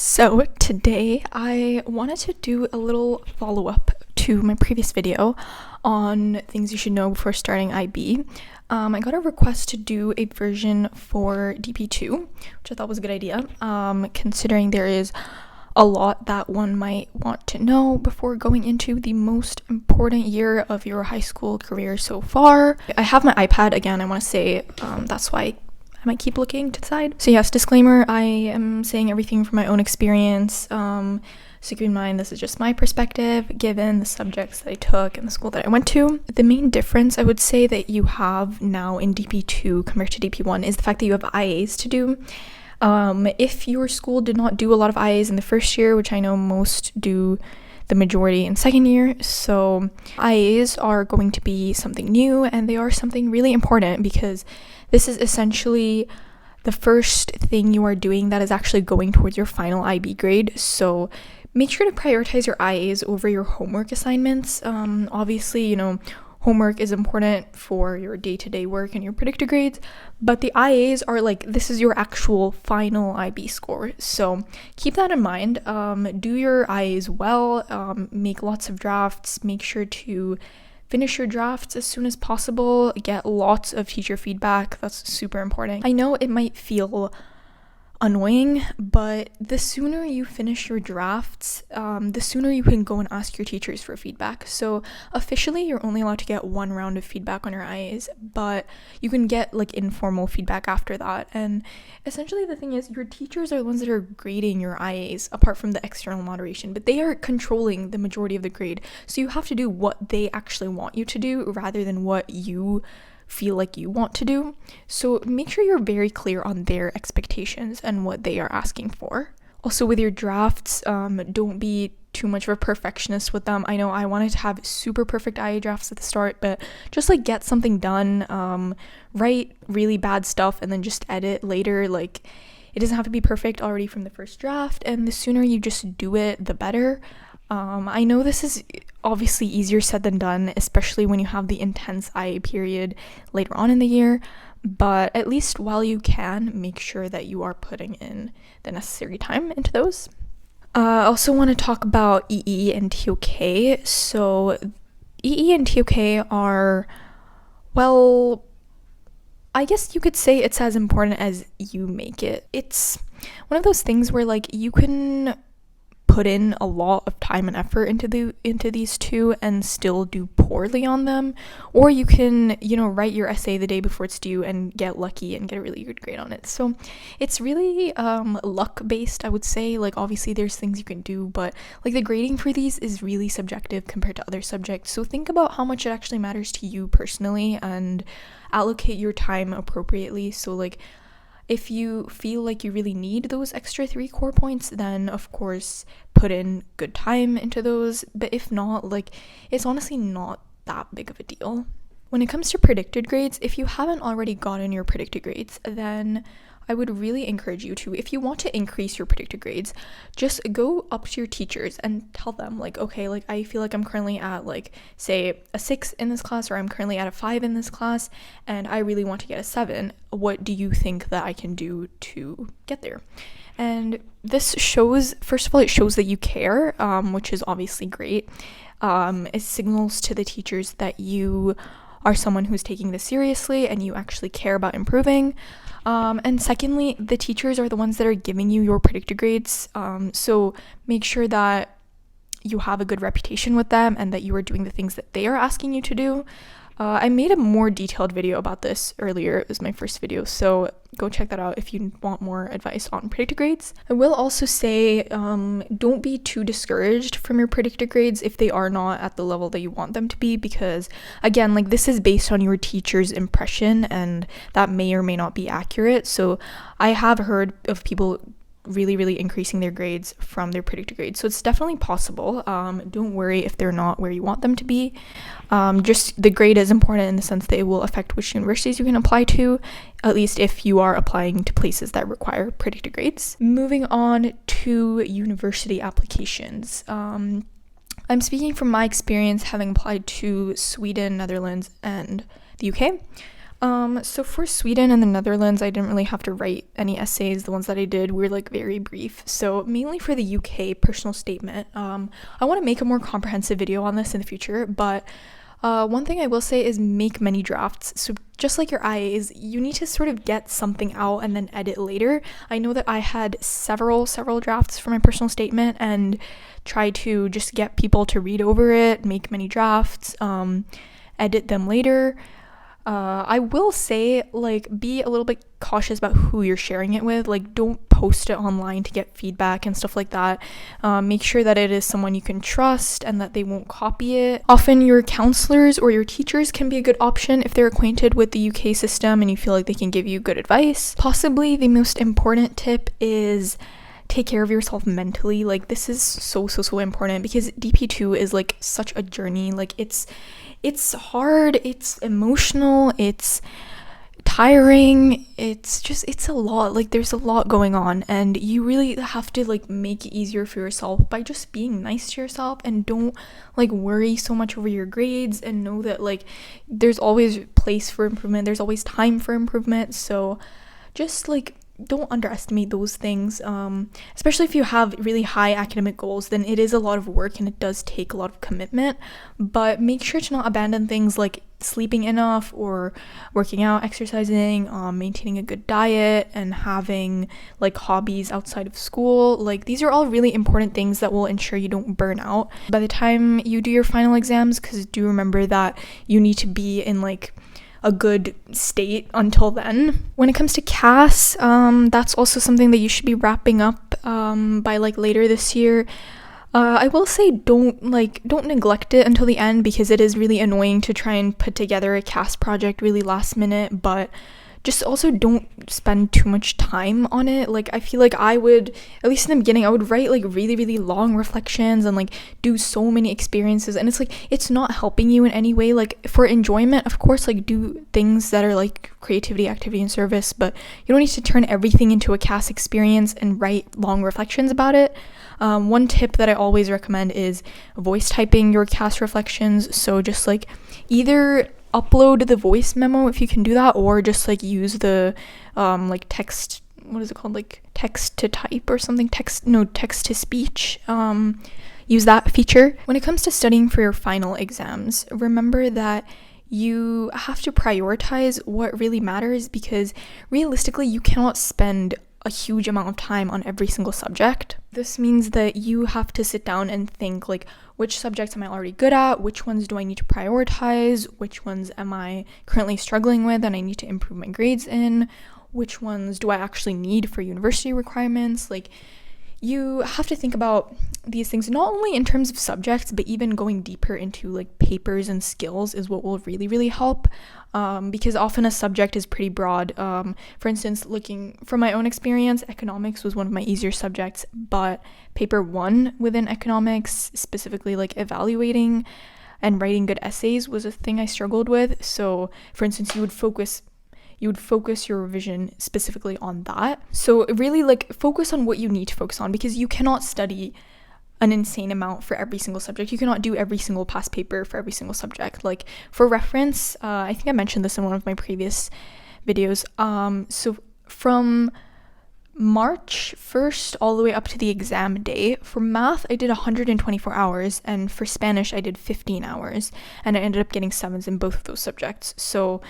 So today I wanted to do a little follow-up to my previous video on things you should know before starting IB. I got a request to do a version for DP2, which I thought was a good idea, considering there is a lot that one might want to know before going into the most important year of your high school career so far. I have my iPad again, I want to say, that's why I might keep looking to the side. So yes, disclaimer, I am saying everything from my own experience. So keep in mind, this is just my perspective, given the subjects that I took and the school that I went to. The main difference I would say that you have now in DP2 compared to DP1 is the fact that you have IAs to do. If your school did not do a lot of IAs in the first year, which I know most do the majority in second year, so IAs are going to be something new, and they are something really important because this is essentially the first thing you are doing that is actually going towards your final IB grade. So make sure to prioritize your IAs over your homework assignments. Obviously, homework is important for your day-to-day work and your predictor grades, but the IAs are this is your actual final IB score. So keep that in mind. Do your IAs well, make lots of drafts, make sure to finish your drafts as soon as possible, get lots of teacher feedback. That's super important. I know it might feel annoying, but the sooner you finish your drafts, the sooner you can go and ask your teachers for feedback. So officially you're only allowed to get one round of feedback on your IAs, but you can get informal feedback after that. And essentially the thing is, your teachers are the ones that are grading your IAs apart from the external moderation, but they are controlling the majority of the grade. So you have to do what they actually want you to do rather than what you feel like you want to do. So make sure you're very clear on their expectations and what they are asking for. Also with your drafts, don't be too much of a perfectionist with them. I know I wanted to have super perfect IA drafts at the start, but just get something done, write really bad stuff and then just edit later. It doesn't have to be perfect already from the first draft, and the sooner you just do it, the better. I know this is obviously easier said than done, especially when you have the intense IA period later on in the year, but at least while you can, make sure that you are putting in the necessary time into those. I also want to talk about EE and TOK. So EE and TOK are, well, I guess you could say it's as important as you make it. It's one of those things where you can put in a lot of time and effort into these two and still do poorly on them, or you can write your essay the day before it's due and get lucky and get a really good grade on it. So it's really luck based, I would say. Obviously there's things you can do, but the grading for these is really subjective compared to other subjects. So think about how much it actually matters to you personally and allocate your time appropriately. So if you feel like you really need those extra 3 core points, then of course put in good time into those. But if not, it's honestly not that big of a deal. When it comes to predicted grades, if you haven't already gotten your predicted grades, then I would really encourage you to, if you want to increase your predicted grades, just go up to your teachers and tell them okay, I feel like I'm currently at say a 6 in this class, or I'm currently at a 5 in this class, and I really want to get a 7. What do you think that I can do to get there? And this shows, first of all, it shows that you care, which is obviously great. It signals to the teachers that you are someone who's taking this seriously and you actually care about improving. And secondly, the teachers are the ones that are giving you your predicted grades. So make sure that you have a good reputation with them and that you are doing the things that they are asking you to do. I made a more detailed video about this earlier. It was my first video, so go check that out if you want more advice on predicted grades. I will also say, don't be too discouraged from your predicted grades if they are not at the level that you want them to be, because again, this is based on your teacher's impression and that may or may not be accurate. So I have heard of people really increasing their grades from their predicted grades, so it's definitely possible. Don't worry if they're not where you want them to be. Just the grade is important in the sense that it will affect which universities you can apply to, at least if you are applying to places that require predicted grades. Moving on to university applications. I'm speaking from my experience having applied to Sweden, Netherlands, and the UK. So for Sweden and the Netherlands, I didn't really have to write any essays. The ones that I did were like very brief. So mainly for the UK personal statement, I want to make a more comprehensive video on this in the future, but one thing I will say is make many drafts. So just like your IAs, you need to sort of get something out and then edit later. I know that I had several drafts for my personal statement and tried to just get people to read over it, make many drafts, edit them later. I will say, like, be a little bit cautious about who you're sharing it with. Like, don't post it online to get feedback and stuff like that. Make sure that it is someone you can trust and that they won't copy it. Often your counselors or your teachers can be a good option if they're acquainted with the UK system and you feel like they can give you good advice. Possibly the most important tip is take care of yourself mentally. Like, this is so important because DP2 is like such a journey. Like, it's hard, it's emotional, it's tiring, it's a lot. Like, there's a lot going on, and you really have to like make it easier for yourself by just being nice to yourself, and don't like worry so much over your grades, and know that like there's always place for improvement, there's always time for improvement. So just like don't underestimate those things, especially if you have really high academic goals. Then it is a lot of work and it does take a lot of commitment, but make sure to not abandon things like sleeping enough or working out, exercising, maintaining a good diet, and having like hobbies outside of school. Like, these are all really important things that will ensure you don't burn out by the time you do your final exams, because do remember that you need to be in like a good state until then. When it comes to CAS, that's also something that you should be wrapping up by like later this year. I will say don't neglect it until the end, because it is really annoying to try and put together a CAS project really last minute, but just also don't spend too much time on it. Like, I feel like I would, at least in the beginning, I would write like really long reflections and like do so many experiences, and it's like it's not helping you in any way. Like, for enjoyment, of course, like do things that are like creativity, activity, and service, but you don't need to turn everything into a CAS experience and write long reflections about it. One tip that I always recommend is voice typing your CAS reflections. So just like either upload the voice memo if you can do that, or just like use the like text, what is it called, like text to type or something, text to speech, use that feature. When it comes to studying for your final exams, remember that you have to prioritize what really matters, because realistically you cannot spend a huge amount of time on every single subject. This means that you have to sit down and think like, which subjects am I already good at? Which ones do I need to prioritize? Which ones am I currently struggling with and I need to improve my grades in? Which ones do I actually need for university requirements? Like, you have to think about these things not only in terms of subjects, but even going deeper into like papers and skills is what will really help, because often a subject is pretty broad. For instance, looking from my own experience, economics was one of my easier subjects, but paper 1 within economics, specifically like evaluating and writing good essays, was a thing I struggled with. So for instance, you would focus your revision specifically on that. So really like focus on what you need to focus on, because you cannot study an insane amount for every single subject. You cannot do every single past paper for every single subject. Like, for reference, I think I mentioned this in one of my previous videos. So from March 1st all the way up to the exam day, for math I did 124 hours, and for Spanish I did 15 hours, and I ended up getting 7s in both of those subjects. So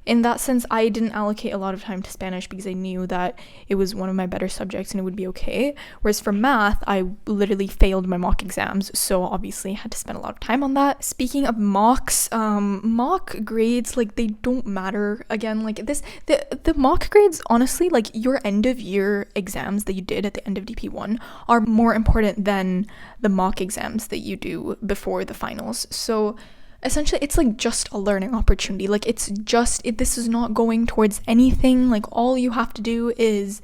in that sense, I didn't allocate a lot of time to Spanish because I knew that it was one of my better subjects and it would be okay. Whereas for math, I literally failed my mock exams, so obviously I had to spend a lot of time on that. Speaking of mocks, mock grades, like, they don't matter. Again, like the mock grades, honestly, like your end of year exams that you did at the end of DP1 are more important than the mock exams that you do before the finals. So essentially it's like just a learning opportunity. Like, this is not going towards anything. Like, all you have to do is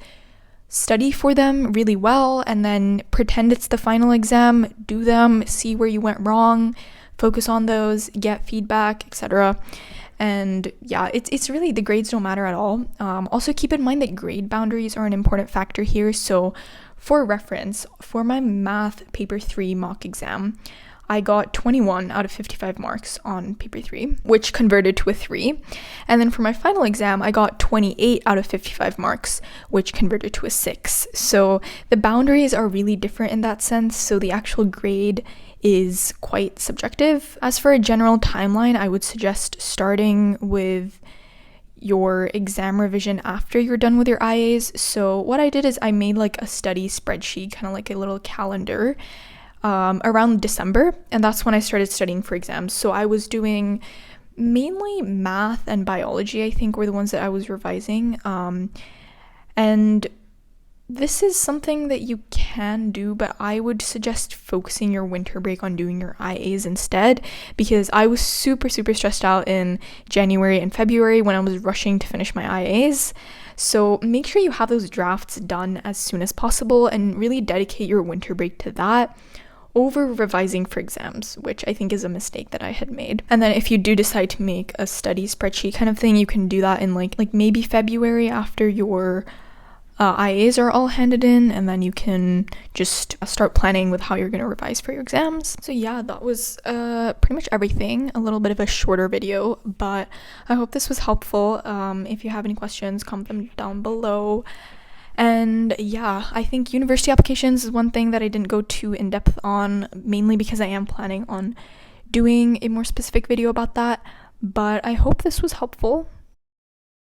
study for them really well and then pretend it's the final exam, do them, see where you went wrong, focus on those, get feedback, etc. And yeah, it's really, the grades don't matter at all. Also keep in mind that grade boundaries are an important factor here. So for reference, for my math paper 3 mock exam, I got 21 out of 55 marks on paper 3, which converted to a 3. And then for my final exam, I got 28 out of 55 marks, which converted to a 6. So the boundaries are really different in that sense. So the actual grade is quite subjective. As for a general timeline, I would suggest starting with your exam revision after you're done with your IAs. So what I did is I made like a study spreadsheet, kind of like a little calendar, around December, and that's when I started studying for exams. So I was doing mainly math and biology, I think, were the ones that I was revising. And this is something that you can do, but I would suggest focusing your winter break on doing your IAs instead, because I was super stressed out in January and February when I was rushing to finish my IAs. So make sure you have those drafts done as soon as possible and really dedicate your winter break to that over revising for exams, which I think is a mistake that I had made. And then if you do decide to make a study spreadsheet kind of thing, you can do that in like maybe February after your IAs are all handed in, and then you can just start planning with how you're going to revise for your exams. So yeah, that was pretty much everything. A little bit of a shorter video, but I hope this was helpful. If you have any questions, comment them down below. And yeah, I think university applications is one thing that I didn't go too in depth on, mainly because I am planning on doing a more specific video about that. But I hope this was helpful.